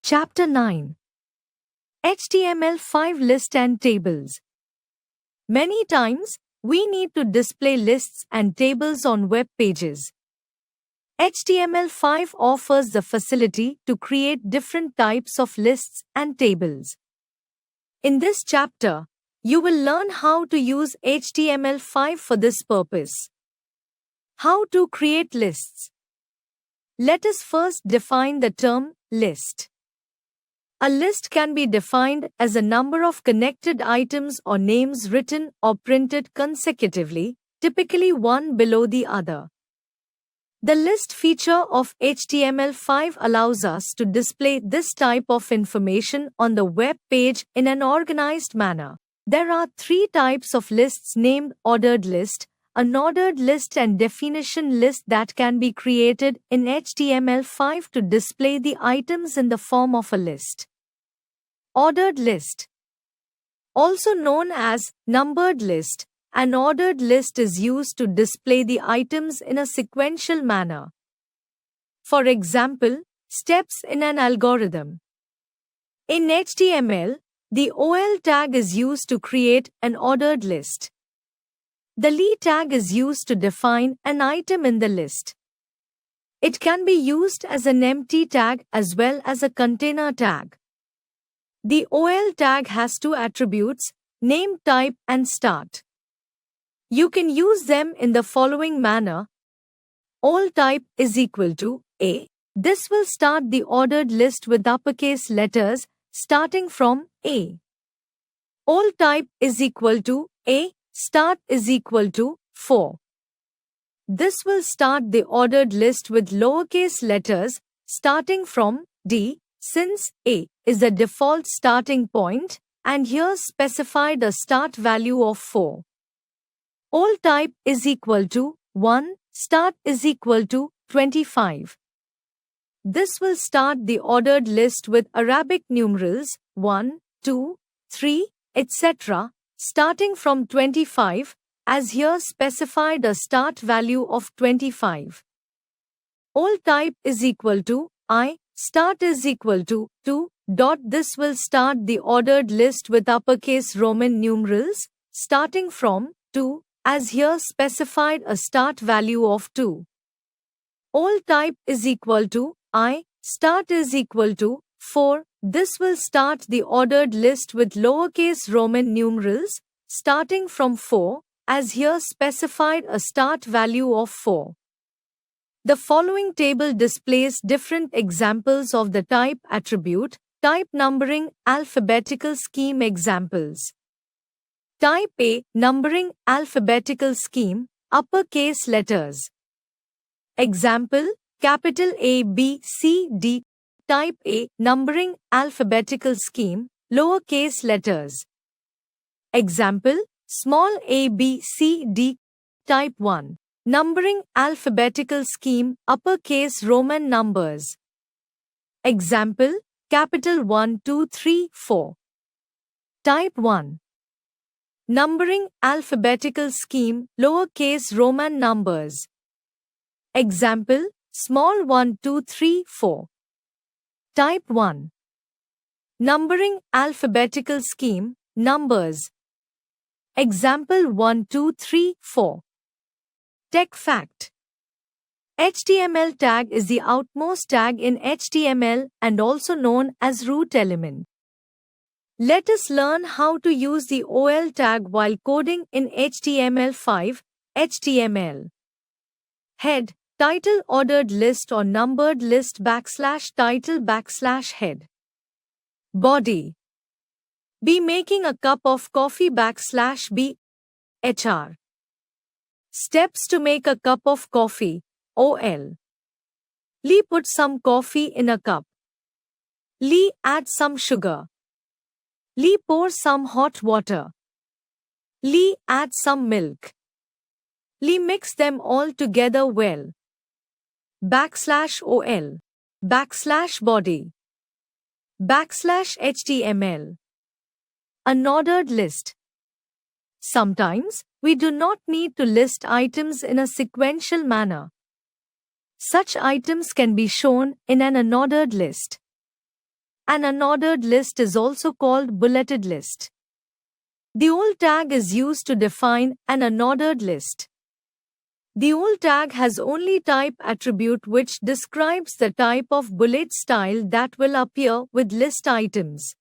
Chapter 9. HTML5 List and Tables. Many times, we need to display lists and tables on web pages. HTML5 offers the facility to create different types of lists and tables. In this chapter, you will learn how to use HTML5 for this purpose. How to create lists. Let us first define the term list. A list can be defined as a number of connected items or names written or printed consecutively, typically one below the other. The list feature of HTML5 allows us to display this type of information on the web page in an organized manner. There are three types of lists named ordered list, unordered list and definition list that can be created in HTML5 to display the items in the form of a list. Ordered list. Also known as numbered list, an ordered list is used to display the items in a sequential manner. For example, steps in an algorithm. In HTML, the OL tag is used to create an ordered list. The li tag is used to define an item in the list. It can be used as an empty tag as well as a container tag. The OL tag has two attributes, name type and start. You can use them in the following manner. OL type is equal to A. This will start the ordered list with uppercase letters starting from A. OL type is equal to A. Start is equal to 4. This will start the ordered list with lowercase letters starting from D. Since A is the default starting point, and here specified a start value of 4. OL type is equal to 1, start is equal to 25. This will start the ordered list with Arabic numerals 1, 2, 3, etc., starting from 25, as here specified a start value of 25. OL type is equal to I. Start is equal to 2. This will start the ordered list with uppercase Roman numerals, starting from 2, as here specified a start value of 2. OL type is equal to I. Start is equal to 4. This will start the ordered list with lowercase Roman numerals, starting from 4, as here specified a start value of 4. The following table displays different examples of the type attribute, type numbering, alphabetical scheme examples. Type A, numbering, alphabetical scheme, uppercase letters. Example, capital A, B, C, D. Type A, numbering, alphabetical scheme, lowercase letters. Example, small a, B, C, D. Type 1. Numbering, alphabetical scheme, uppercase Roman numbers. Example, capital 1, 2, 3, 4. Type 1. Numbering, alphabetical scheme, lowercase Roman numbers. Example, small 1, 2, 3, 4. Type 1. Numbering, alphabetical scheme, numbers. Example 1, 2, 3, 4. Tech fact. HTML tag is the outmost tag in HTML and also known as root element. Let us learn how to use the OL tag while coding in HTML5. HTML. Head, title ordered list or numbered list /title /head. Body. Be making a cup of coffee /B. HR. Steps to make a cup of coffee, OL. Li put some coffee in a cup. Li add some sugar. Li pour some hot water. Li add some milk. Li mix them all together well. /OL. /body. /HTML. Unordered list. Sometimes, we do not need to list items in a sequential manner. Such items can be shown in an unordered list. An unordered list is also called bulleted list. The ul tag is used to define an unordered list. The ul tag has only type attribute which describes the type of bullet style that will appear with list items.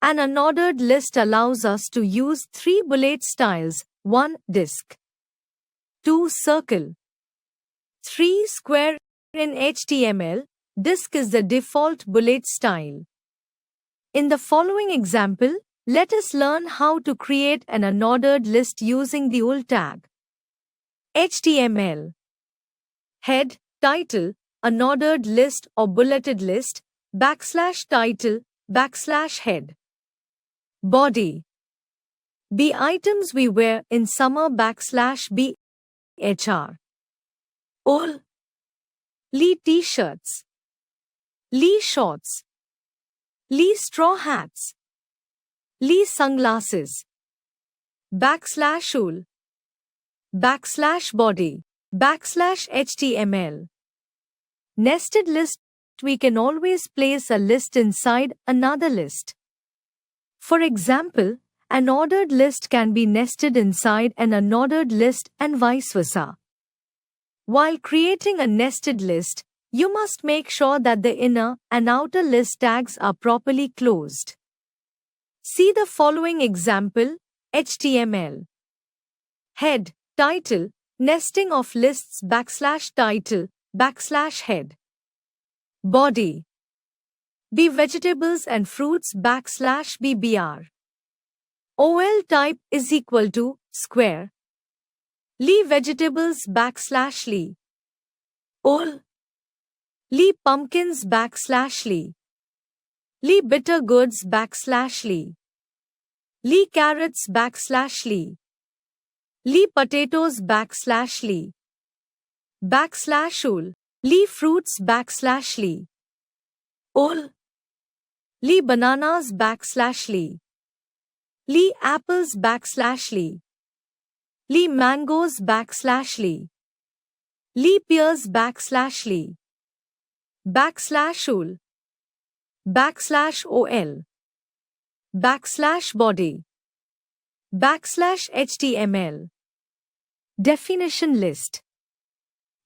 An unordered list allows us to use 3 bullet styles: 1. Disk, 2. Circle, 3. Square. In HTML, disk is the default bullet style. In the following example, let us learn how to create an unordered list using the ul tag. HTML. Head, title, unordered list or bulleted list, \title, \head. Body. B items we wear in summer \b hr. ul. Lee t-shirts. Lee shorts. Lee straw hats. Lee sunglasses. \ul. \body. \html. Nested list. We can always place a list inside another list. For example, an ordered list can be nested inside an unordered list and vice versa. While creating a nested list, you must make sure that the inner and outer list tags are properly closed. See the following example. HTML. Head, title, nesting of lists \title, \head. Body. B vegetables and fruits \bbr. OL type is equal to square. Lee vegetables \Lee. ul. Lee pumpkins \Lee. Lee bitter goods \Lee. Lee carrots \Lee. Lee potatoes \Lee. \ul. Lee fruits \Lee. ul. Lee bananas \Lee. Lee apples \Lee. Lee mangoes \Lee. Lee pears \Lee. \ul. \ol. \body. \html. Definition list.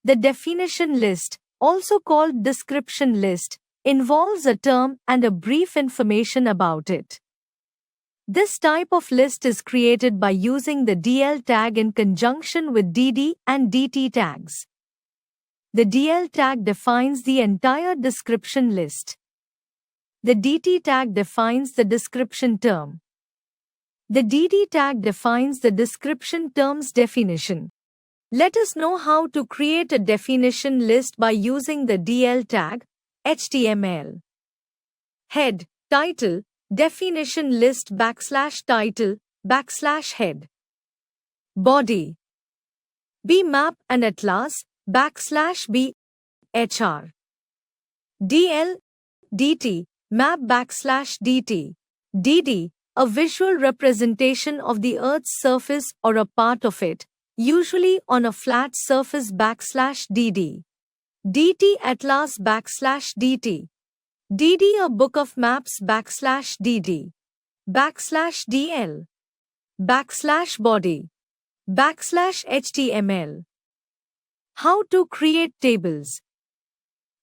The definition list, also called description list, involves a term and a brief information about it. This type of list is created by using the DL tag in conjunction with DD and DT tags. The DL tag defines the entire description list. The DT tag defines the description term. The DD tag defines the description term's definition. Let us know how to create a definition list by using the DL tag. HTML. Head, title, definition list \title, \head. Body. B map and atlas, \b hr. DL, DT, map \dt. DD, a visual representation of the Earth's surface or a part of it, usually on a flat surface \dd. DT atlas \dt. DD a book of maps \dd. \dl. \body. \html. How to create tables.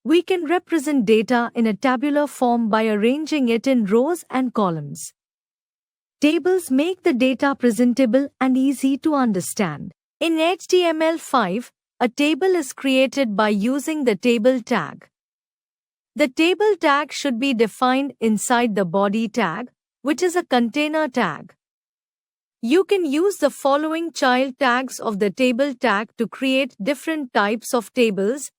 We can represent data in a tabular form by arranging it in rows and columns. Tables make the data presentable and easy to understand. In HTML5, a table is created by using the table tag. The table tag should be defined inside the body tag, which is a container tag. You can use the following child tags of the table tag to create different types of tables.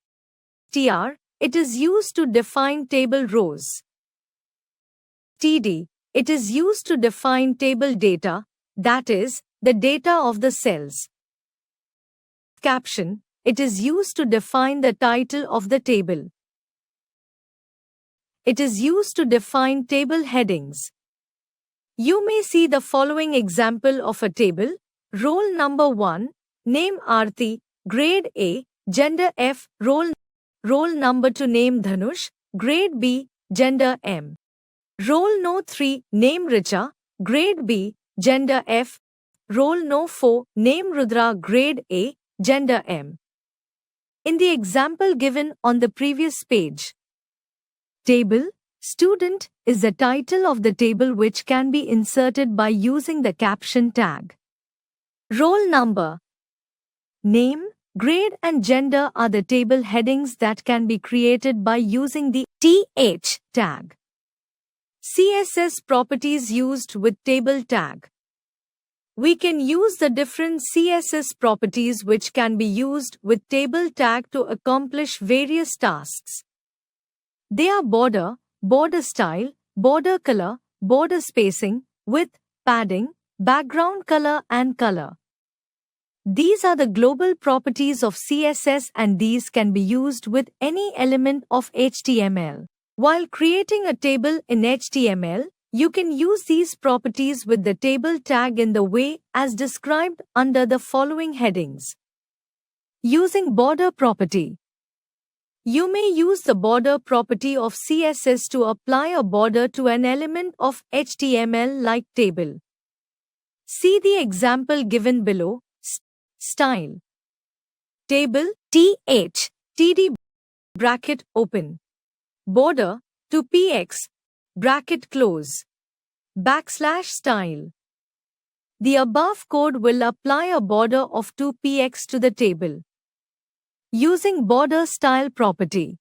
TR, it is used to define table rows. TD, it is used to define table data, that is, the data of the cells. Caption, it is used to define the title of the table. It is used to define table headings. You may see the following example of a table. Roll number 1, name Aarti, grade A, gender F, roll number 2, name Dhanush, grade B, gender M. Roll no 3, name Richa, grade B, gender F. Roll no 4, name Rudra, grade A, gender M. In the example given on the previous page, table student is the title of the table which can be inserted by using the caption tag. Roll number, name, grade and gender are the table headings that can be created by using the TH tag. CSS properties used with table tag. We can use the different CSS properties which can be used with table tag to accomplish various tasks. They are border, border style, border color, border spacing, width, padding, background color and color. These are the global properties of CSS and these can be used with any element of HTML. While creating a table in HTML, you can use these properties with the table tag in the way as described under the following headings. Using border property. You may use the border property of CSS to apply a border to an element of HTML like table. See the example given below. Style. Table, TH, TD, bracket open. Border, to PX, bracket close. \style. The above code will apply a border of 2px to the table. Using border style property.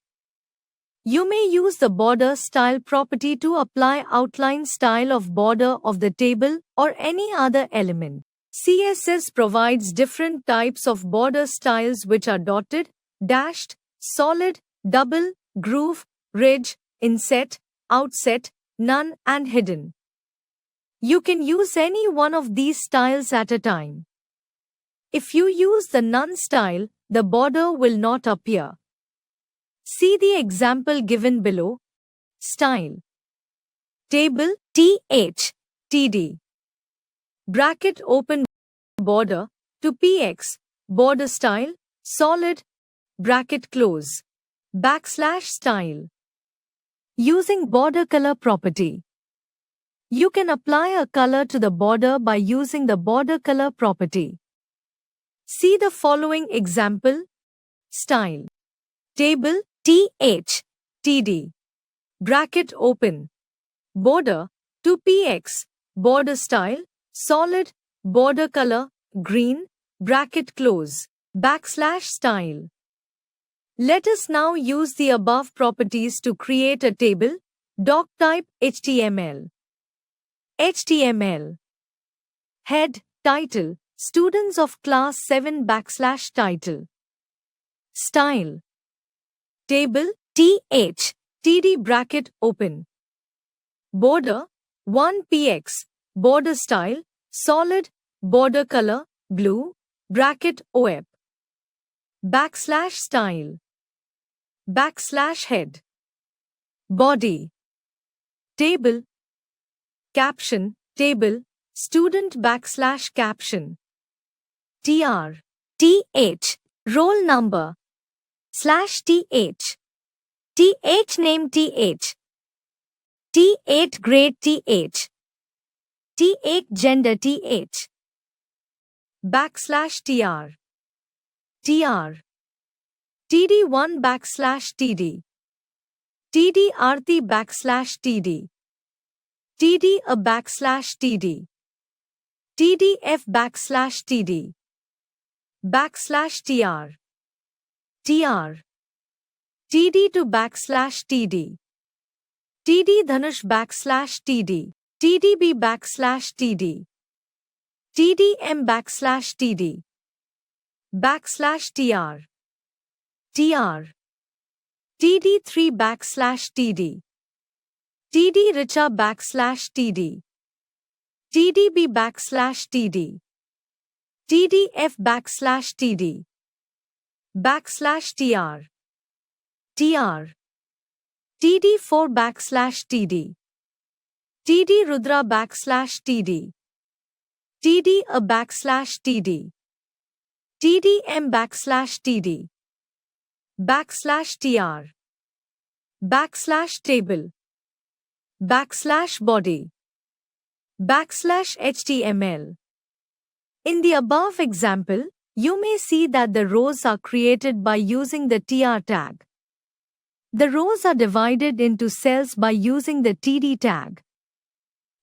You may use the border style property to apply outline style of border of the table or any other element. CSS provides different types of border styles which are dotted, dashed, solid, double, groove, ridge, inset, outset, none and hidden. You can use any one of these styles at a time. If you use the none style, the border will not appear. See the example given below. Style. Table, TH, TD. Bracket open border, to PX, border style, solid, bracket close. \style. Using border color property. You can apply a color to the border by using the border color property. See the following example. Style. Table, TH, TD. Bracket open. Border, to PX, border style, solid, border color, green, bracket close, \style. Let us now use the above properties to create a table. Doc type HTML. HTML. Head, title, students of class 7 \title. Style. Table, TH, TD bracket open. Border, 1px, border style, solid, border color, blue, bracket OP. \style. \head. Body. Table. Caption, table, student \caption. TR. TH, roll number. /TH. TH name TH. T8 grade TH. T8 gender TH. \TR. TR. TD1 \TD. TD Arti \TD. TD a \TD. TDF \TD. \TR. TR. TD to \TD. TD Dhanush \TD. TDB \TD. TDM \TD. \TR. TR. TD3 \TD. TD Richa \TD. TDB \TD. TDF \TD. \TR. TR. TD4 \TD. TD Rudra \TD. TD a \TD. TDM \TD. \TR. \table, \body, \html. In the above example, you may see that the rows are created by using the tr tag. The rows are divided into cells by using the td tag.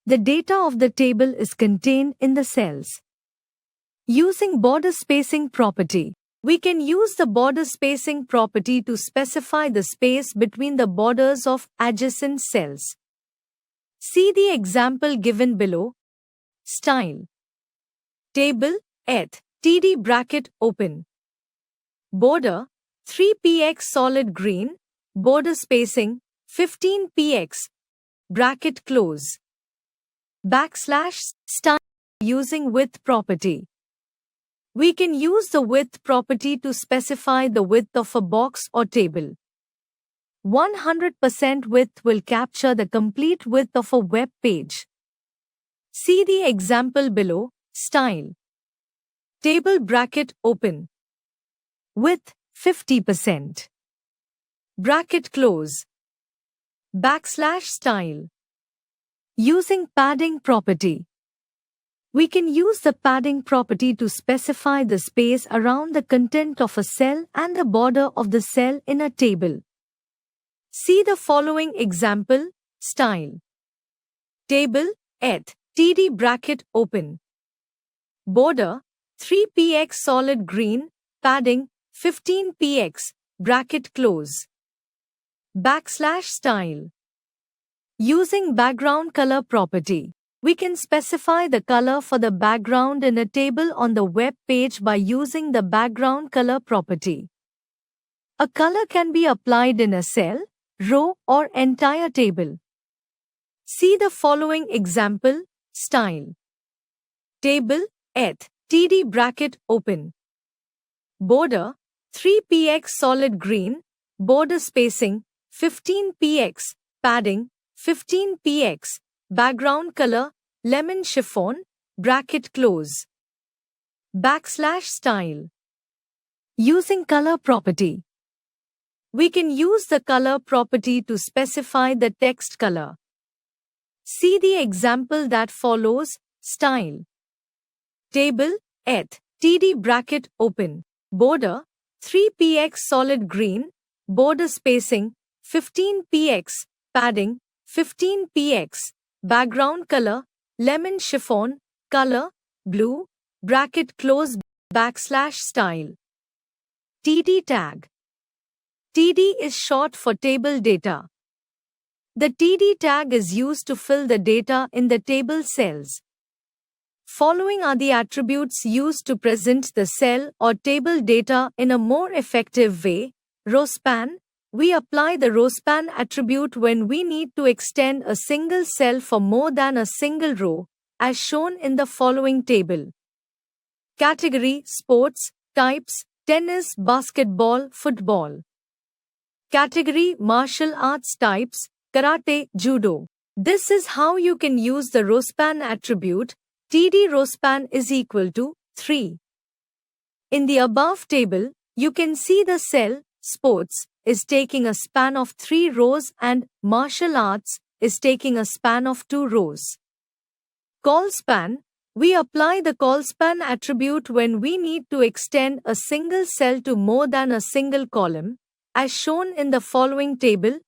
The data of the table is contained in the cells. Using border spacing property, we can use the border spacing property to specify the space between the borders of adjacent cells. See the example given below. Style. Table, td bracket open. Border, 3px solid green, border spacing, 15px, bracket close. \style using width property. We can use the width property to specify the width of a box or table. 100% width will capture the complete width of a web page. See the example below. Style. Table bracket open. Width 50%. Bracket close. \style. Using padding property. We can use the padding property to specify the space around the content of a cell and the border of the cell in a table. See the following example. Style. Table, td bracket open. Border, 3px solid green, padding, 15px, bracket close. \style. Using background color property, we can specify the color for the background in a table on the web page by using the background color property. A color can be applied in a cell, row, or entire table. See the following example. Style. Table, td bracket open. Border, 3px solid green, border spacing, 15px, padding, 15px, background color, lemon chiffon, bracket close. \style. Using color property. We can use the color property to specify the text color. See the example that follows. Style. Table, td bracket open. Border, 3px solid green, border spacing, 15px, padding, 15px, background color, lemon chiffon, color, blue, bracket close, \style. td tag. TD is short for table data. The TD tag is used to fill the data in the table cells. Following are the attributes used to present the cell or table data in a more effective way. Rowspan. We apply the rowspan attribute when we need to extend a single cell for more than a single row, as shown in the following table. Category: Sports, Types: Tennis, Basketball, Football. Category: Martial Arts. Types: Karate, Judo. This is how you can use the rowspan attribute. TD rowspan is equal to 3. In the above table, you can see the cell Sports is taking a span of 3 rows and Martial Arts is taking a span of 2 rows. Callspan. We apply the callspan attribute when we need to extend a single cell to more than a single column, as shown in the following table.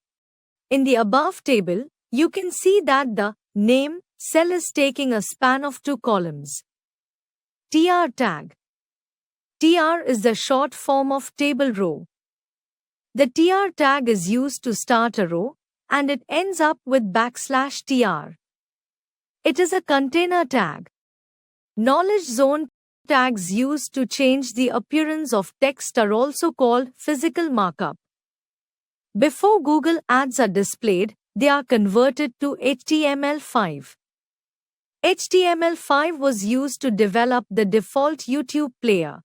In the above table, you can see that the name cell is taking a span of 2 columns. TR tag. TR is the short form of table row. The TR tag is used to start a row, and it ends up with \TR. It is a container tag. Knowledge zone tags used to change the appearance of text are also called physical markup. Before Google ads are displayed, they are converted to HTML5. HTML5 was used to develop the default YouTube player.